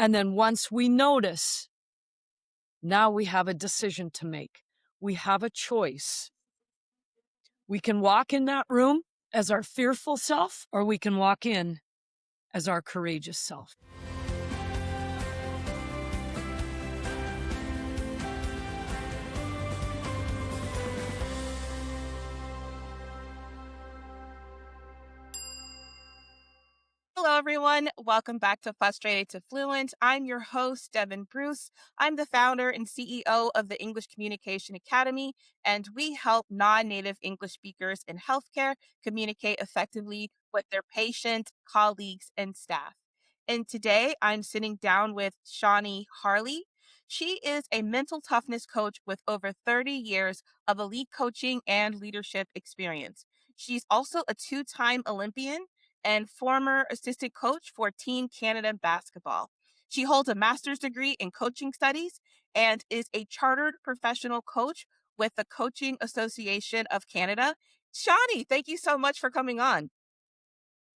And then once we notice, now we have a decision to make. We have a choice. We can walk in that room as our fearful self, or we can walk in as our courageous self. Hello, everyone. Welcome back to Frustrated to Fluent. I'm your host, Devon Bruce. I'm the founder and CEO of the English Communication Academy, and we help non-native English speakers in healthcare communicate effectively with their patients, colleagues, and staff. And today I'm sitting down with Shawnee Harle. She is a mental toughness coach with over 30 years of elite coaching and leadership experience. She's also a two-time Olympian and former assistant coach for Team Canada basketball. She holds a master's degree in coaching studies and is a chartered professional coach with the Coaching Association of Canada. Shawnee, thank you so much for coming on.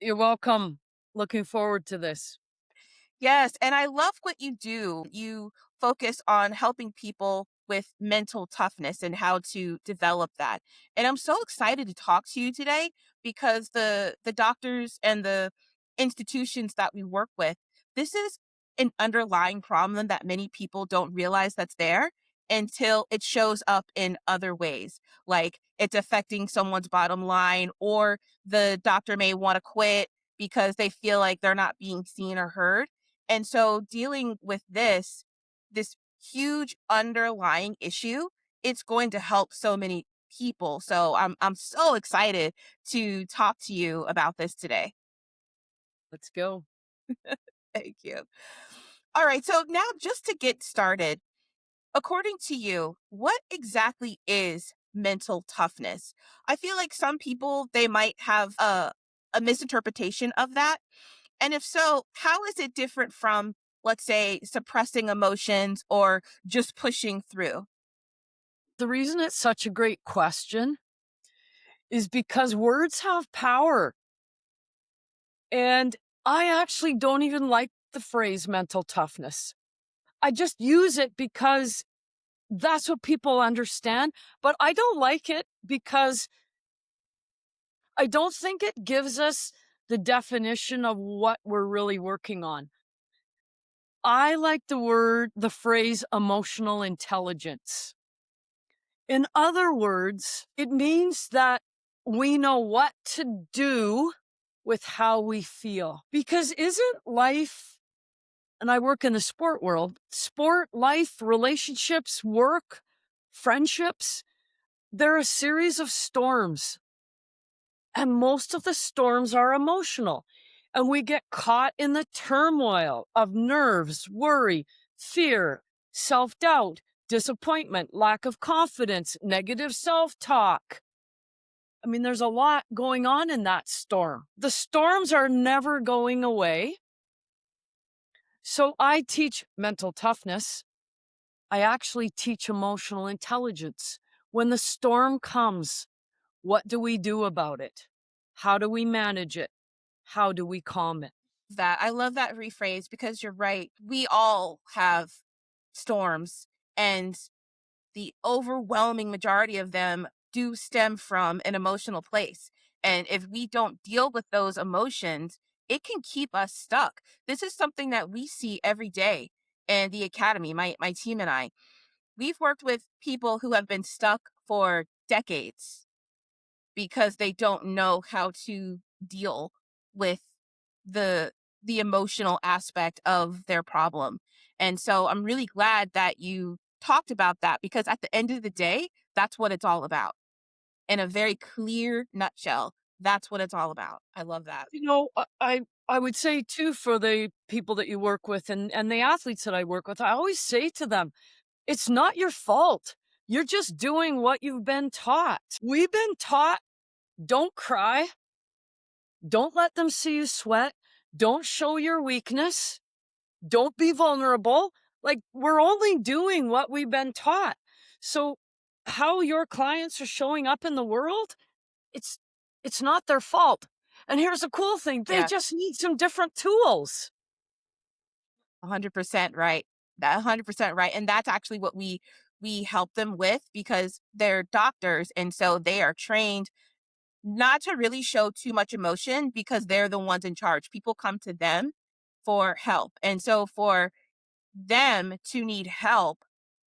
You're welcome. Looking forward to this. Yes, and I love what you do. You focus on helping people with mental toughness and how to develop that. And I'm so excited to talk to you today because the doctors and the institutions that we work with, this is an underlying problem that many people don't realize that's there until it shows up in other ways. Like it's affecting someone's bottom line, or the doctor may want to quit because they feel like they're not being seen or heard. And so dealing with this huge underlying issue, it's going to help so many people. So I'm so excited to talk to you about this today. Let's go. Thank you. All right, so now just to get started, according to you, what exactly is mental toughness? I feel like some people they might have a misinterpretation of that. And if so, how is it different from, let's say, suppressing emotions or just pushing through? The reason it's such a great question is because words have power. And I actually don't even like the phrase mental toughness. I just use it because that's what people understand. But I don't like it because I don't think it gives us the definition of what we're really working on. I like the phrase emotional intelligence. In other words, it means that we know what to do with how we feel. Because isn't life, and I work in the sport world, sport, life, relationships, work, friendships, they're a series of storms. And most of the storms are emotional. And we get caught in the turmoil of nerves, worry, fear, self doubt, disappointment, lack of confidence, negative self talk. I mean, there's a lot going on in that storm. The storms are never going away. So I teach mental toughness. I actually teach emotional intelligence. When the storm comes, what do we do about it? How do we manage it? How do we calm it? That I love that rephrase because you're right. We all have storms, and the overwhelming majority of them do stem from an emotional place. And if we don't deal with those emotions, it can keep us stuck. This is something that we see every day in the academy, my team and I. We've worked with people who have been stuck for decades because they don't know how to deal with the the emotional aspect of their problem. And so I'm really glad that you talked about that because at the end of the day, that's what it's all about. In a very clear nutshell, that's what it's all about. I love that. You know, I would say too for the people that you work with and the athletes that I work with, I always say to them, it's not your fault. You're just doing what you've been taught. We've been taught, don't cry. Don't let them see you sweat. Don't show your weakness. Don't be vulnerable. Like we're only doing what we've been taught. So how your clients are showing up in the world, it's it's not their fault. And here's the cool thing, they Yeah. just need some different tools. 100% right. That 100% right. And that's actually what we help them with because they're doctors and so they are trained not to really show too much emotion because they're the ones in charge. People come to them for help. And so for them to need help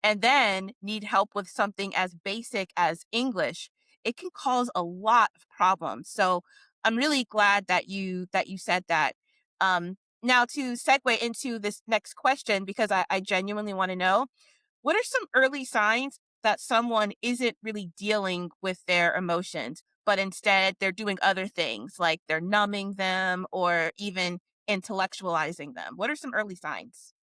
and then need help with something as basic as English, it can cause a lot of problems. So I'm really glad that you said that. Now to segue into this next question, because I genuinely want to know, what are some early signs that someone isn't really dealing with their emotions, but instead they're doing other things like they're numbing them or even intellectualizing them? What are some early signs?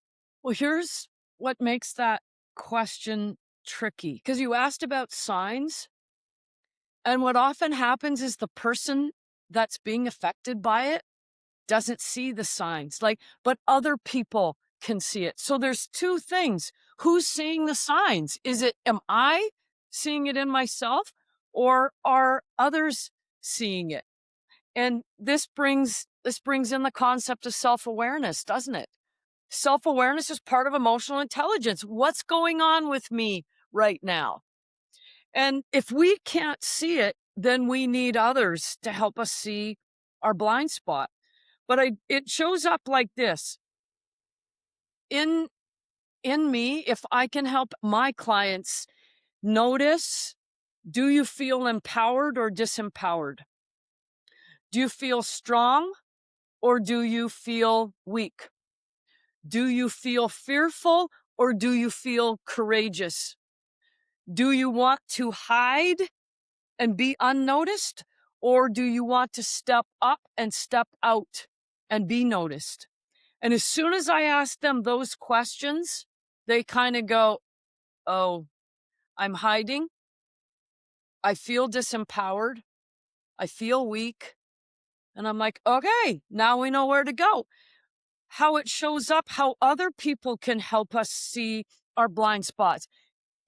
Well, here's what makes that question tricky because you asked about signs. And what often happens is the person that's being affected by it doesn't see the signs, like, but other people can see it. So there's two things. Who's seeing the signs? Am I seeing it in myself or are others seeing it? And this brings in the concept of self-awareness, doesn't it? Self-awareness is part of emotional intelligence. What's going on with me right now? And if we can't see it, then we need others to help us see our blind spot. But it shows up like this. In in me, if I can help my clients notice, do you feel empowered or disempowered? Do you feel strong or do you feel weak? Do you feel fearful or do you feel courageous? Do you want to hide and be unnoticed? Or do you want to step up and step out and be noticed? And as soon as I ask them those questions, they kind of go, oh, I'm hiding. I feel disempowered. I feel weak. And I'm like, okay, now we know where to go. How it shows up, how other people can help us see our blind spots.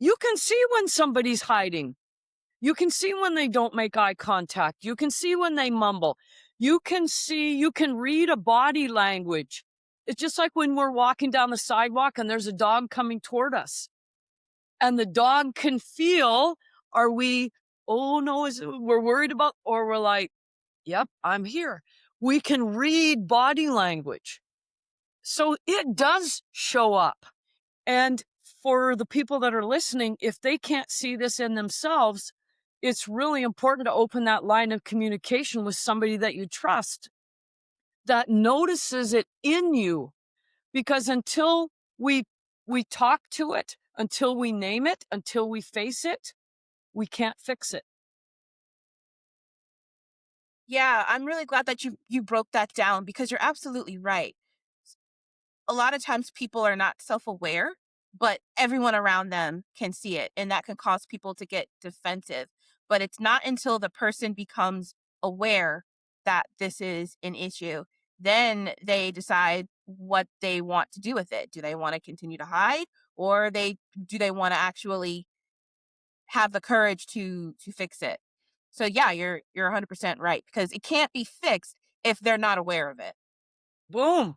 You can see when somebody's hiding. You can see when they don't make eye contact. You can see when they mumble. You can read a body language. It's just like when we're walking down the sidewalk and there's a dog coming toward us. And the dog can feel, are we, oh no, we're worried about, or we're like, yep, I'm here. We can read body language. So it does show up. And for the people that are listening, if they can't see this in themselves, it's really important to open that line of communication with somebody that you trust that notices it in you. Because until we we talk to it, until we name it, until we face it, we can't fix it. Yeah, I'm really glad that you broke that down because you're absolutely right. A lot of times people are not self-aware, but everyone around them can see it, and that can cause people to get defensive. But it's not until the person becomes aware that this is an issue, then they decide what they want to do with it. Do they want to continue to hide or they do they want to actually have the courage to fix it? So yeah, you're 100% right because it can't be fixed if they're not aware of it. Boom.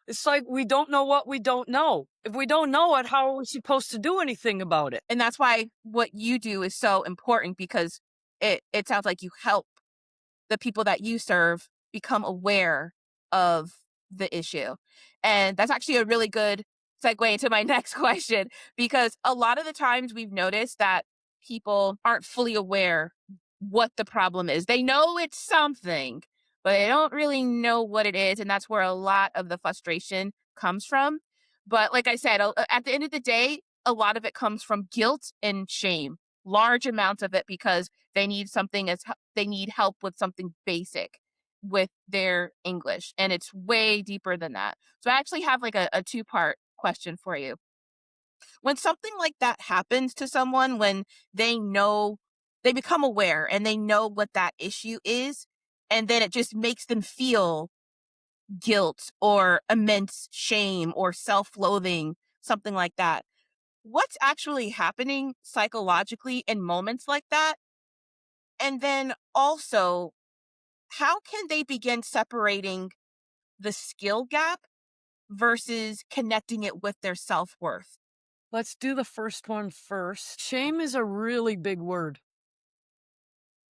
It's like we don't know what we don't know. If we don't know it, how are we supposed to do anything about it? And that's why what you do is so important because it sounds like you help the people that you serve become aware of the issue. And that's actually a really good segue into my next question because a lot of the times we've noticed that people aren't fully aware what the problem is. They know it's something, but they don't really know what it is. And that's where a lot of the frustration comes from. But like I said, at the end of the day, a lot of it comes from guilt and shame, large amounts of it because they need something as they need help with something basic with their English. And it's way deeper than that. So I actually have like a two-part question for you. When something like that happens to someone, when they know they become aware and they know what that issue is, and then it just makes them feel guilt or immense shame or self loathing, something like that. What's actually happening psychologically in moments like that? And then also, how can they begin separating the skill gap versus connecting it with their self-worth? Let's do the first one first. Shame is a really big word.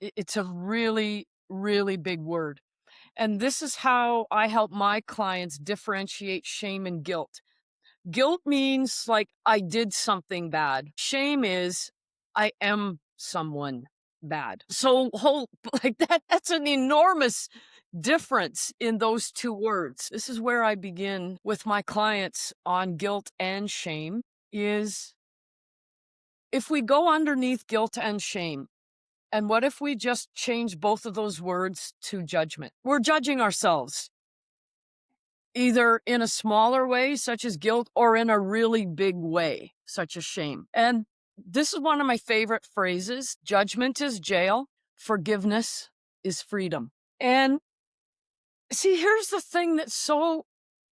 It's a really, really big word. And this is how I help my clients differentiate shame and guilt. Guilt means like I did something bad. Shame is I am someone bad. So whole like that's an enormous difference in those two words. This is where I begin with my clients on guilt and shame is if we go underneath guilt and shame, and what if we just change both of those words to judgment? We're judging ourselves, either in a smaller way, such as guilt, or in a really big way, such as shame. And this is one of my favorite phrases: judgment is jail, forgiveness is freedom. And see, here's the thing that's so,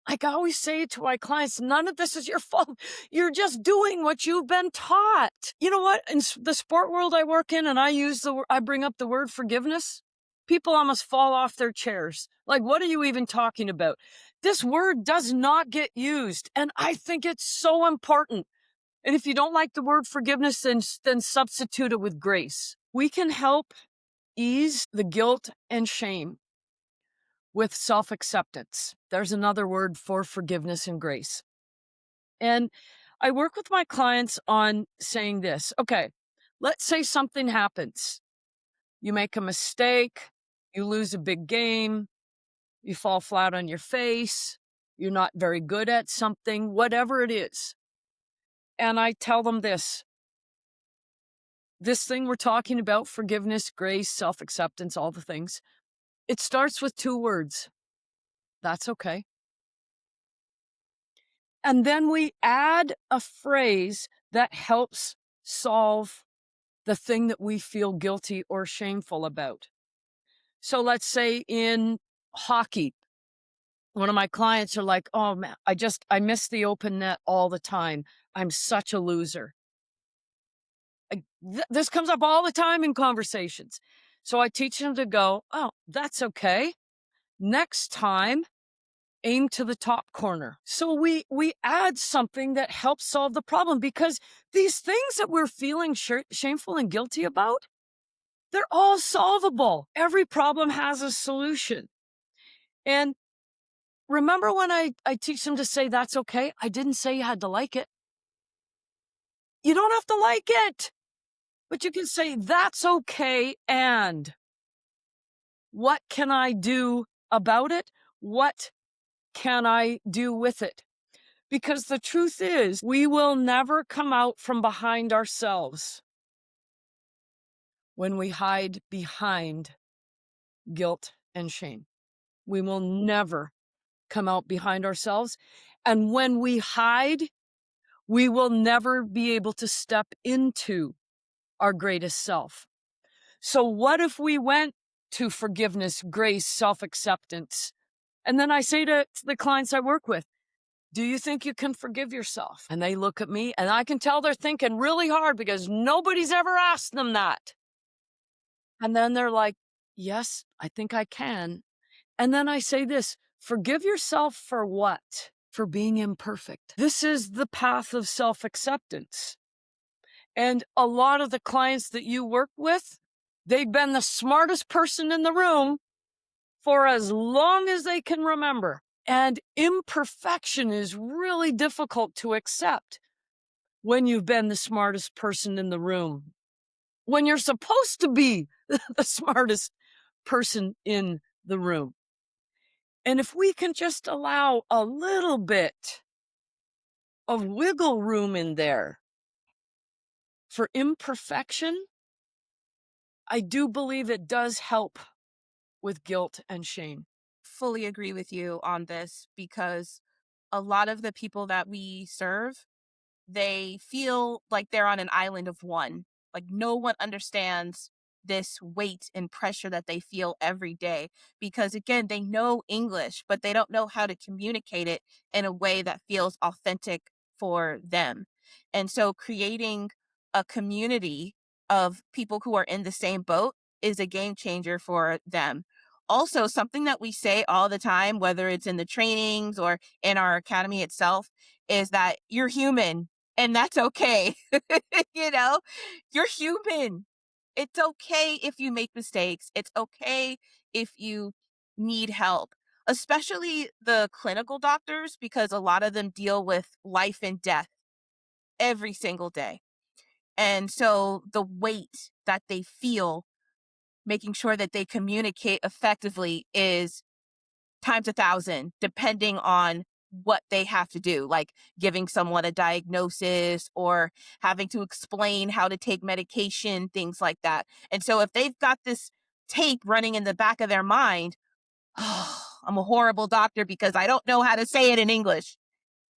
like I always say to my clients, none of this is your fault. You're just doing what you've been taught. You know what? In the sport world I work in, and I bring up the word forgiveness, people almost fall off their chairs. Like, what are you even talking about? This word does not get used. And I think it's so important. And if you don't like the word forgiveness, then substitute it with grace. We can help ease the guilt and shame with self-acceptance. There's another word for forgiveness and grace. And I work with my clients on saying this. Okay, let's say something happens. You make a mistake, you lose a big game, you fall flat on your face, you're not very good at something, whatever it is. And I tell them this thing we're talking about, forgiveness, grace, self-acceptance, all the things, it starts with two words. That's okay. And then we add a phrase that helps solve the thing that we feel guilty or shameful about. So let's say in hockey, one of my clients are like, oh man, I miss the open net all the time. I'm such a loser. This comes up all the time in conversations. So I teach them to go, oh, that's okay. Next time, aim to the top corner. So we add something that helps solve the problem, because these things that we're feeling shameful and guilty about, they're all solvable. Every problem has a solution. And remember when I teach them to say that's okay, I didn't say you had to like it. You don't have to like it, but you can say that's okay. And what can I do about it? What can I do with it? Because the truth is, we will never come out from behind ourselves when we hide behind guilt and shame. We will never come out behind ourselves. And when we hide, we will never be able to step into our greatest self. So what if we went to forgiveness, grace, self-acceptance? And then I say to the clients I work with, do you think you can forgive yourself? And they look at me and I can tell they're thinking really hard because nobody's ever asked them that. And then they're like, yes, I think I can. And then I say this, forgive yourself for what? For being imperfect. This is the path of self-acceptance. And a lot of the clients that you work with, they've been the smartest person in the room for as long as they can remember. And imperfection is really difficult to accept when you've been the smartest person in the room, when you're supposed to be the smartest person in the room. And if we can just allow a little bit of wiggle room in there for imperfection, I do believe it does help with guilt and shame. Fully agree with you on this because a lot of the people that we serve, they feel like they're on an island of one. Like no one understands this weight and pressure that they feel every day because again, they know English, but they don't know how to communicate it in a way that feels authentic for them. And so creating a community of people who are in the same boat is a game changer for them. Also, something that we say all the time, whether it's in the trainings or in our academy itself, is that you're human and that's okay. you know, you're human. It's okay if you make mistakes. It's okay if you need help, especially the clinical doctors, because a lot of them deal with life and death every single day. And so the weight that they feel making sure that they communicate effectively is times 1,000, depending on what they have to do, like giving someone a diagnosis or having to explain how to take medication, things like that. And so if they've got this tape running in the back of their mind, oh, I'm a horrible doctor because I don't know how to say it in English,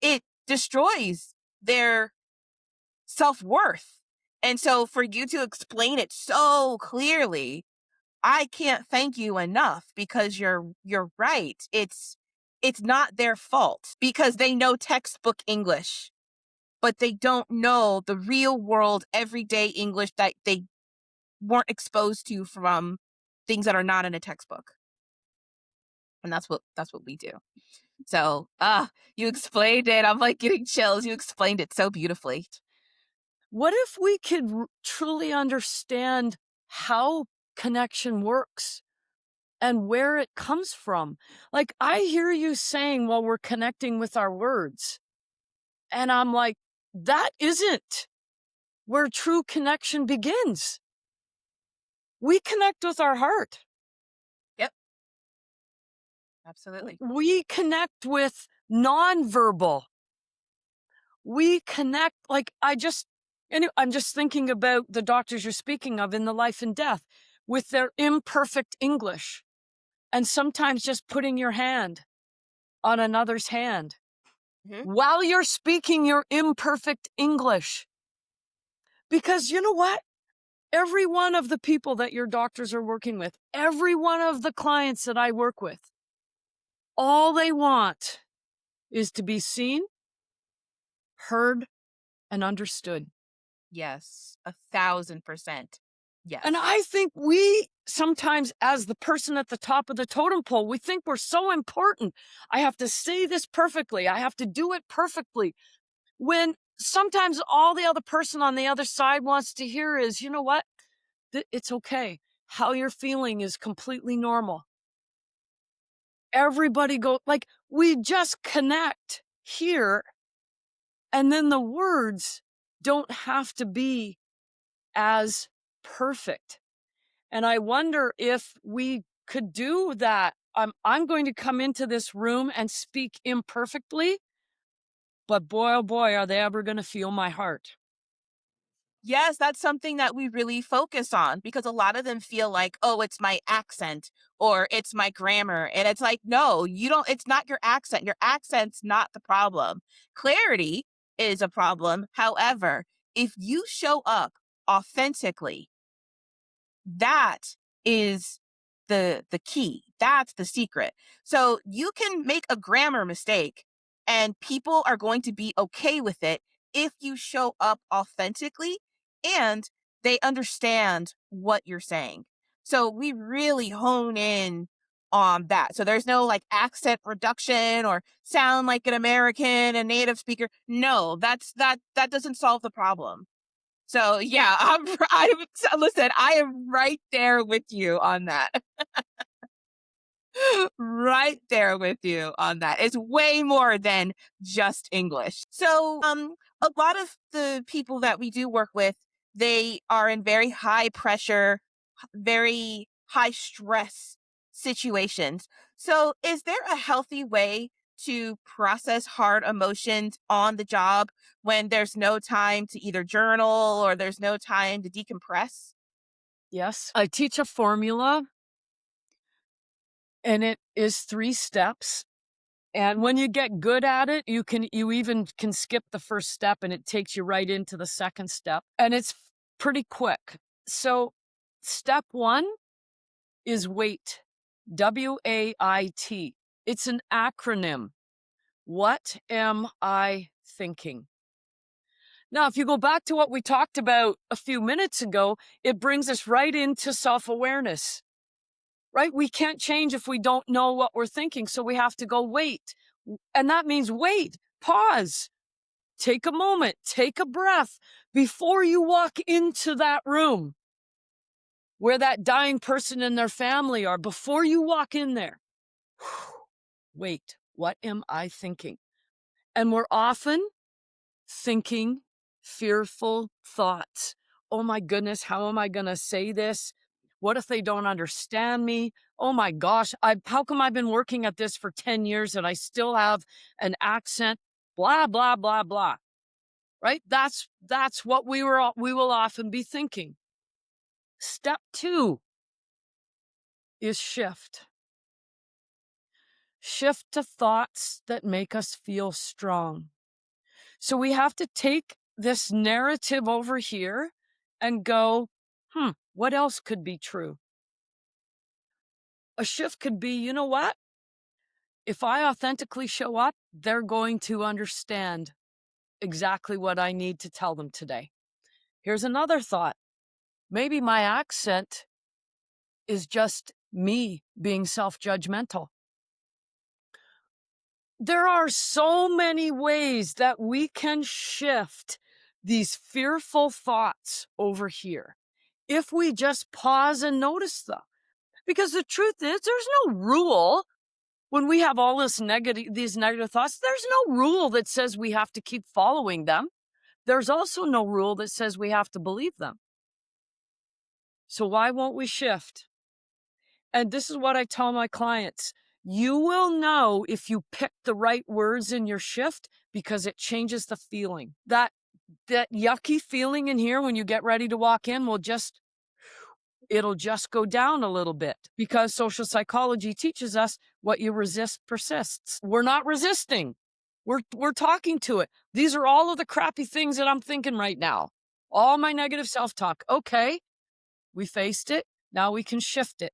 it destroys their self-worth. And so for you to explain it so clearly, I can't thank you enough because you're right. It's not their fault because they know textbook English, but they don't know the real world everyday English that they weren't exposed to from things that are not in a textbook. And that's what we do. So, you explained it. I'm like getting chills. You explained it so beautifully. What if we could truly understand how connection works and where it comes from? Like, I hear you saying, well, we're connecting with our words. And I'm like, that isn't where true connection begins. We connect with our heart. Yep, absolutely. We connect with nonverbal. We connect, like, I'm just thinking about the doctors you're speaking of in the life and death with their imperfect English. And sometimes just putting your hand on another's hand Mhm. while you're speaking your imperfect English. Because you know what? Every one of the people that your doctors are working with, every one of the clients that I work with, all they want is to be seen, heard, and understood. Yes, 1,000%. And Yes. I think we sometimes, as the person at the top of the totem pole, we think we're so important. I have to say this perfectly. I have to do it perfectly. When sometimes all the other person on the other side wants to hear is, you know what? It's okay. How you're feeling is completely normal. Everybody like, we just connect here, and then the words don't have to be as perfect. And I wonder if we could do that. I'm going to come into this room and speak imperfectly, but boy, oh boy, are they ever going to feel my heart. Yes, that's something that we really focus on because a lot of them feel like, oh, it's my accent or it's my grammar. And it's like, no, you don't, it's not your accent. Your accent's not the problem. Clarity is a problem. However, if you show up authentically, that is the key. That's the secret. So you can make a grammar mistake and people are going to be okay with it if you show up authentically and they understand what you're saying. So we really hone in on that. So there's no like accent reduction or sound like an American, a native speaker. No, that doesn't solve the problem. So yeah, listen, I am right there with you on that. Right there with you on that. It's way more than just English. So, a lot of the people that we do work with, they are in very high pressure, very high stress situations. So, is there a healthy way to process hard emotions on the job when there's no time to either journal or there's no time to decompress? Yes, I teach a formula, and it is 3 steps. And when you get good at it, you even can skip the first step and it takes you right into the second step. And it's pretty quick. So step 1 is WAIT. WAIT. It's an acronym. What am I thinking? Now, if you go back to what we talked about a few minutes ago, it brings us right into self-awareness. right? We can't change if we don't know what we're thinking. So we have to go wait. And that means wait, pause, take a moment, take a breath before you walk into that room where that dying person and their family are. Before you walk in there, wait, what am I thinking? And we're often thinking fearful thoughts. Oh my goodness, how am I going to say this? What if they don't understand me? Oh my gosh, how come I've been working at this for 10 years and I still have an accent? Blah blah blah blah. Right? That's what we will often be thinking. Step 2 is shift. Shift to thoughts that make us feel strong. So we have to take this narrative over here and go, what else could be true? A shift could be, you know what? If I authentically show up, they're going to understand exactly what I need to tell them today. Here's another thought. Maybe my accent is just me being self-judgmental. There are so many ways that we can shift these fearful thoughts over here if we just pause and notice them. Because the truth is, there's no rule when we have all these negative thoughts. There's no rule that says we have to keep following them. There's also no rule that says we have to believe them. So why won't we shift? And this is what I tell my clients. You will know if you pick the right words in your shift because it changes the feeling. That yucky feeling in here when you get ready to walk in it'll just go down a little bit because social psychology teaches us what you resist persists. We're not resisting. We're talking to it. These are all of the crappy things that I'm thinking right now. All my negative self-talk. Okay, we faced it. Now we can shift it.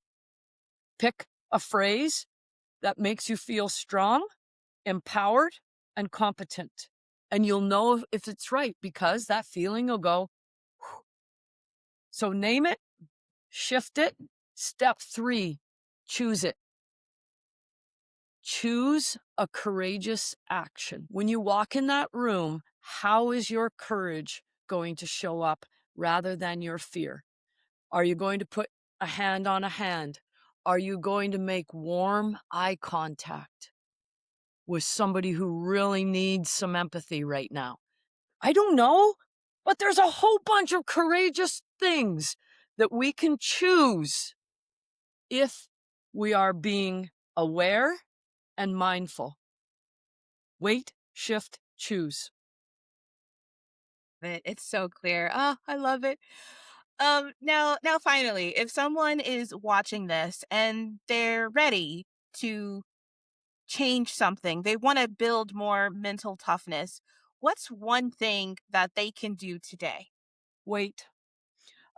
Pick a phrase that makes you feel strong, empowered, and competent. And you'll know if it's right because that feeling will go. Whew. So name it, shift it. Step 3, choose it. Choose a courageous action. When you walk in that room, how is your courage going to show up rather than your fear? Are you going to put a hand on a hand? Are you going to make warm eye contact with somebody who really needs some empathy right now? I don't know, but there's a whole bunch of courageous things that we can choose if we are being aware and mindful. Wait, shift, choose. It's so clear. Oh, I love it. Now finally, if someone is watching this and they're ready to change something, they want to build more mental toughness, what's one thing that they can do today? Wait.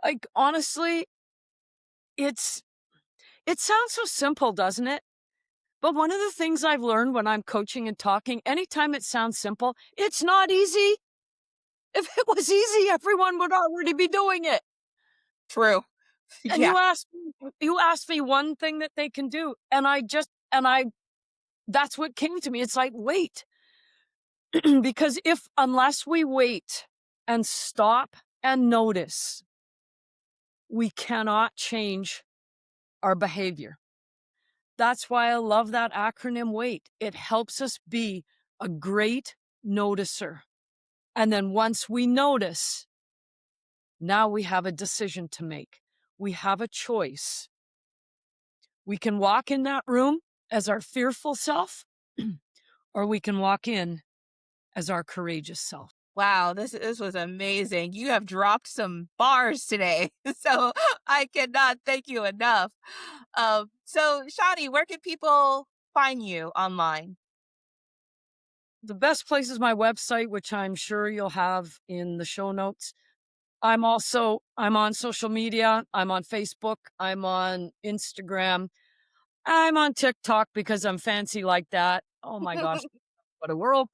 Like, honestly, it sounds so simple, doesn't it? But one of the things I've learned when I'm coaching and talking, anytime it sounds simple, it's not easy. If it was easy, everyone would already be doing it. True. And Yeah. you asked me one thing that they can do, and that's what came to me. It's like, wait. Because unless we wait and stop and notice, we cannot change our behavior. That's why I love that acronym WAIT. It helps us be a great noticer. And then once we notice, now we have a decision to make. We have a choice. We can walk in that room as our fearful self, or we can walk in as our courageous self. Wow, this was amazing. You have dropped some bars today, so I cannot thank you enough. So Shawnee, where can people find you online? The best place is my website, which I'm sure you'll have in the show notes. I'm on social media. I'm on Facebook. I'm on Instagram. I'm on TikTok because I'm fancy like that. Oh my gosh, what a world.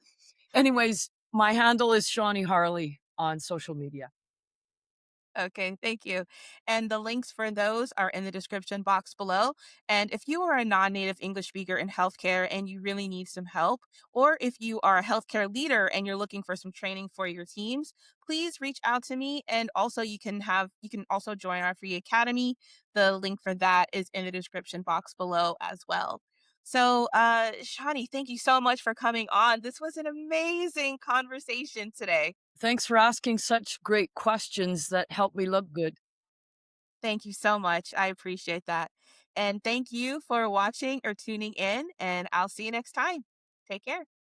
Anyways, my handle is Shawnee Harle on social media. Okay, thank you. And the links for those are in the description box below. And if you are a non native English speaker in healthcare and you really need some help, or if you are a healthcare leader and you're looking for some training for your teams, please reach out to me. And also, you can also join our free academy. The link for that is in the description box below as well. So, Shawnee, thank you so much for coming on. This was an amazing conversation today. Thanks for asking such great questions that help me look good. Thank you so much. I appreciate that. And thank you for watching or tuning in, and I'll see you next time. Take care.